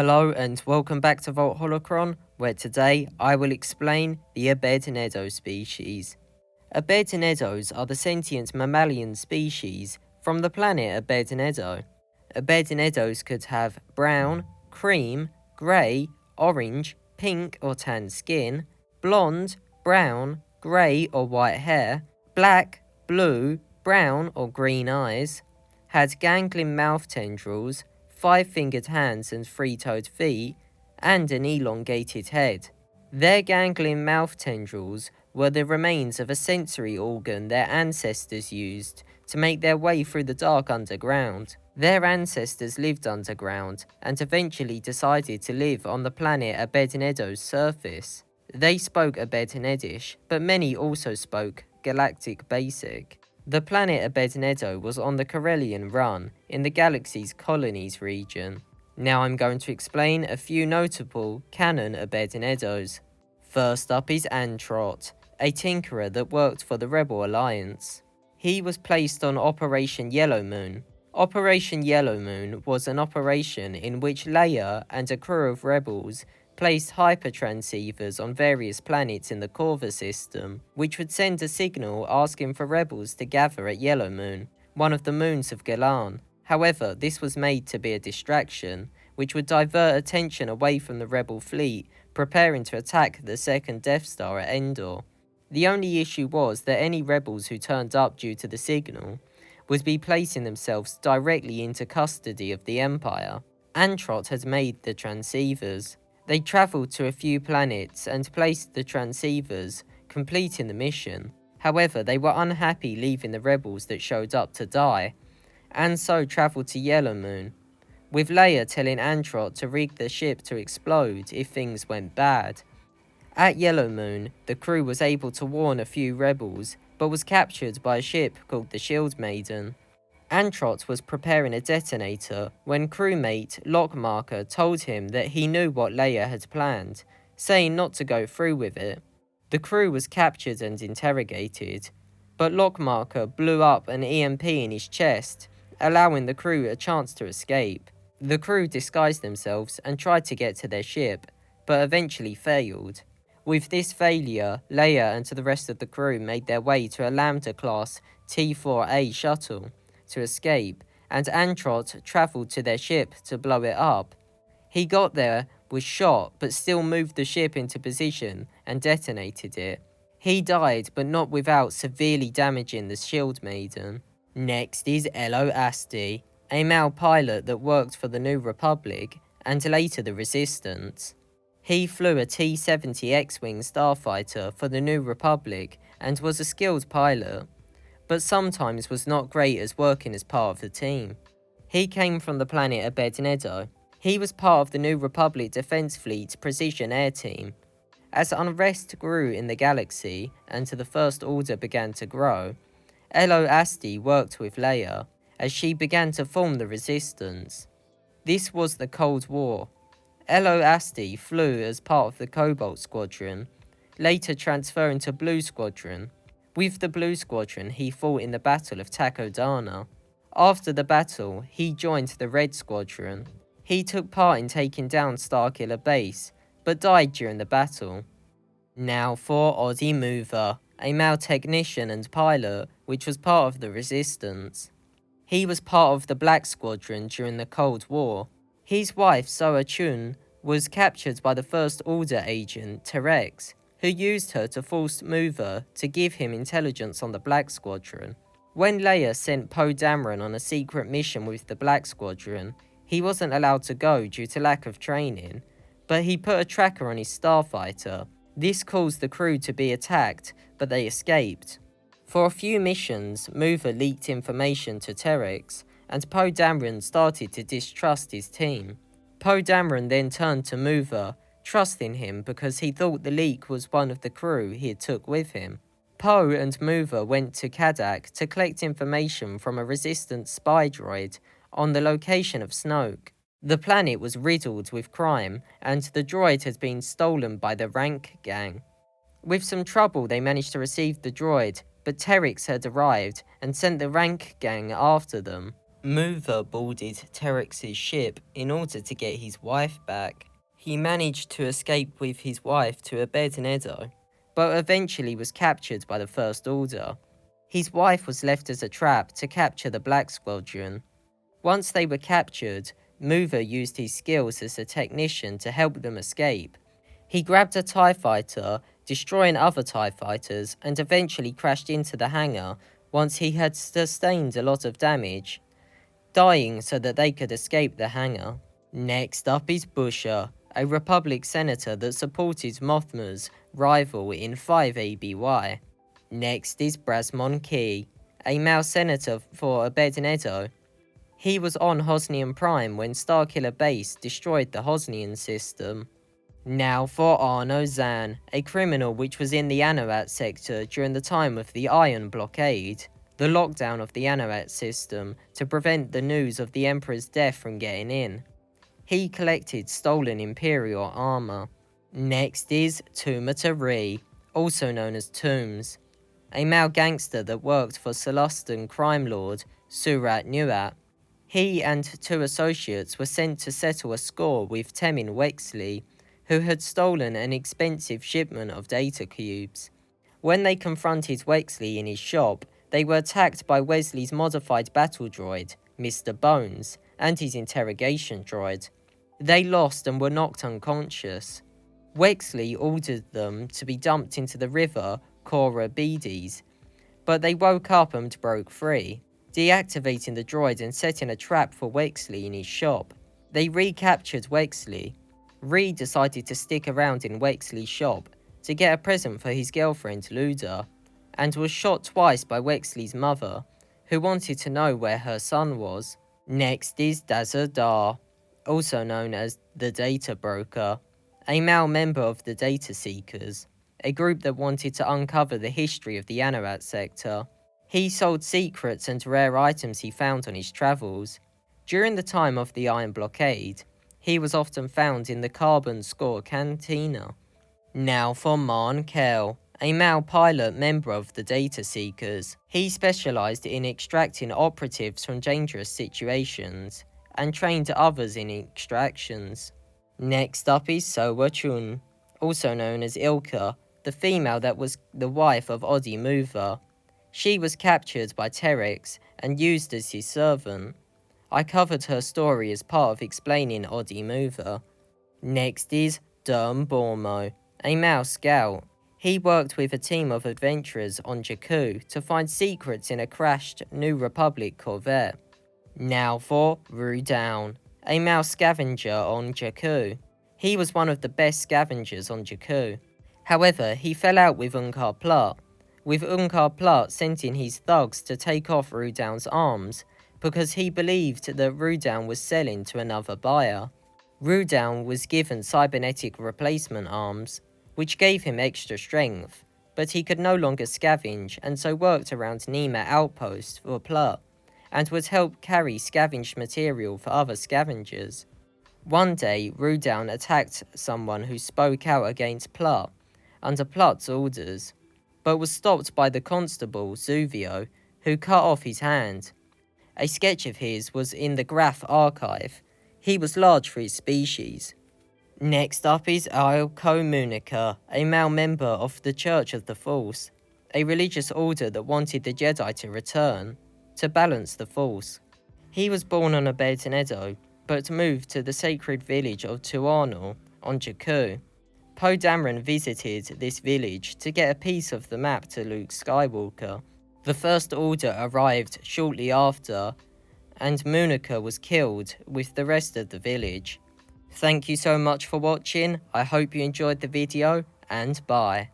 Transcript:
Hello and welcome back to Vault Holocron, where today I will explain the Abednedo species. Abednedos are the sentient mammalian species from the planet Abednedo. Abednedos could have brown, cream, grey, orange, pink or tan skin, blonde, brown, grey or white hair, black, blue, brown or green eyes, had gangling mouth tendrils, 5-fingered hands and 3-toed feet, and an elongated head. Their gangling mouth tendrils were the remains of a sensory organ their ancestors used to make their way through the dark underground. Their ancestors lived underground and eventually decided to live on the planet Abednedo's surface. They spoke Abednedish, but many also spoke Galactic Basic. The planet Abednedo was on the Corellian run in the galaxy's colonies region. Now I'm going to explain a few notable Canon Abednedos. First up is Antrot, a tinkerer that worked for the Rebel Alliance. He was placed on Operation Yellow Moon. Operation Yellow Moon was an operation in which Leia and a crew of rebels placed hypertransceivers on various planets in the Corva system, which would send a signal asking for rebels to gather at Yellow Moon, one of the moons of Galan. However, this was made to be a distraction, which would divert attention away from the rebel fleet preparing to attack the second Death Star at Endor. The only issue was that any rebels who turned up due to the signal would be placing themselves directly into custody of the Empire. Antrot had made the transceivers. They travelled to a few planets and placed the transceivers, completing the mission. However, they were unhappy leaving the rebels that showed up to die, and so travelled to Yellow Moon, with Leia telling Antrot to rig the ship to explode if things went bad. At Yellow Moon, the crew was able to warn a few rebels, but was captured by a ship called the Shield Maiden. Antrot was preparing a detonator when crewmate Lockmarker told him that he knew what Leia had planned, saying not to go through with it. The crew was captured and interrogated, but Lockmarker blew up an EMP in his chest, allowing the crew a chance to escape. The crew disguised themselves and tried to get to their ship, but eventually failed. With this failure, Leia and the rest of the crew made their way to a Lambda-class T-4A shuttle to escape, and Antrot travelled to their ship to blow it up. He got there, was shot, but still moved the ship into position and detonated it. He died, but not without severely damaging the Shield Maiden. Next is Ello Asty, a male pilot that worked for the New Republic and later the Resistance. He flew a T-70 X-Wing starfighter for the New Republic and was a skilled pilot, but sometimes was not great as working as part of the team. He came from the planet Abednedo. He was part of the New Republic Defense Fleet's Precision Air Team. As unrest grew in the galaxy and the First Order began to grow, Ello Asty worked with Leia as she began to form the Resistance. This was the Cold War. Ello Asty flew as part of the Cobalt Squadron, later transferring to Blue Squadron. With the Blue Squadron, he fought in the Battle of Takodana. After the battle, he joined the Red Squadron. He took part in taking down Starkiller Base, but died during the battle. Now for Aussie Mover, a male technician and pilot, which was part of the Resistance. He was part of the Black Squadron during the Cold War. His wife, Soa Chun, was captured by the First Order agent, Terex, who used her to force Mover to give him intelligence on the Black Squadron. When Leia sent Poe Dameron on a secret mission with the Black Squadron, he wasn't allowed to go due to lack of training, but he put a tracker on his starfighter. This caused the crew to be attacked, but they escaped. For a few missions, Mover leaked information to Terex, and Poe Dameron started to distrust his team. Poe Dameron then turned to Mover, trusting him because he thought the leak was one of the crew he had took with him. Poe and Mover went to Kadak to collect information from a Resistance spy droid on the location of Snoke. The planet was riddled with crime, and the droid had been stolen by the Rank Gang. With some trouble, they managed to receive the droid, but Terex had arrived and sent the Rank Gang after them. Mover boarded Terex's ship in order to get his wife back. He managed to escape with his wife to Abednedo, but eventually was captured by the First Order. His wife was left as a trap to capture the Black Squadron. Once they were captured, Mover used his skills as a technician to help them escape. He grabbed a TIE fighter, destroying other TIE fighters, and eventually crashed into the hangar once he had sustained a lot of damage, dying so that they could escape the hangar. Next up is Busher, a Republic senator that supported Mothma's rival in 5 ABY. Next is Brasmon Key, a male senator for Abednedo. He was on Hosnian Prime when Starkiller Base destroyed the Hosnian system. Now for Arno Zan, a criminal which was in the Antrot sector during the time of the Iron Blockade, the lockdown of the Antrot system to prevent the news of the Emperor's death from getting in. He collected stolen Imperial armor. Next is Tumata Ree, also known as Tooms, a male gangster that worked for Salustan crime lord Surat Nuat. He and 2 associates were sent to settle a score with Temin Wexley, who had stolen an expensive shipment of data cubes. When they confronted Wexley in his shop, they were attacked by Wesley's modified battle droid, Mr. Bones, and his interrogation droid. They lost and were knocked unconscious. Wexley ordered them to be dumped into the river Cora Bedes, but they woke up and broke free, deactivating the droid and setting a trap for Wexley in his shop. They recaptured Wexley. Ree decided to stick around in Wexley's shop to get a present for his girlfriend Luda, and was shot twice by Wexley's mother, who wanted to know where her son was. Next is Dazza Dar, also known as the Data Broker, a male member of the Data Seekers, a group that wanted to uncover the history of the Antrot sector. He sold secrets and rare items he found on his travels. During the time of the Iron Blockade, he was often found in the Carbon Score Cantina. Now for Marn Kell, a male pilot member of the Data Seekers. He specialised in extracting operatives from dangerous situations and trained others in extractions. Next up is Sowa Chun, also known as Ilka, the female that was the wife of Aussie Mover. She was captured by Terex and used as his servant. I covered her story as part of explaining Aussie Mover. Next is Derm Bormo, a male scout. He worked with a team of adventurers on Jakku to find secrets in a crashed New Republic corvette. Now for Rudown, a male scavenger on Jakku. He was one of the best scavengers on Jakku. However, he fell out with Unkar Plutt, with Unkar Plutt sending his thugs to take off Rudown's arms because he believed that Rudown was selling to another buyer. Rudown was given cybernetic replacement arms, which gave him extra strength, but he could no longer scavenge and so worked around Nima Outpost for Plutt, and would help carry scavenged material for other scavengers. One day, Rudown attacked someone who spoke out against Plutt, under Plutt's orders, but was stopped by the constable, Zuvio, who cut off his hand. A sketch of his was in the Graph archive. He was large for his species. Next up is Ilko Munica, a male member of the Church of the Force, a religious order that wanted the Jedi to return, to balance the Force. He was born on Abednedo, but moved to the sacred village of Tuarnal on Jakku. Poe Dameron visited this village to get a piece of the map to Luke Skywalker. The First Order arrived shortly after, and Munica was killed with the rest of the village. Thank you so much for watching. I hope you enjoyed the video, and bye.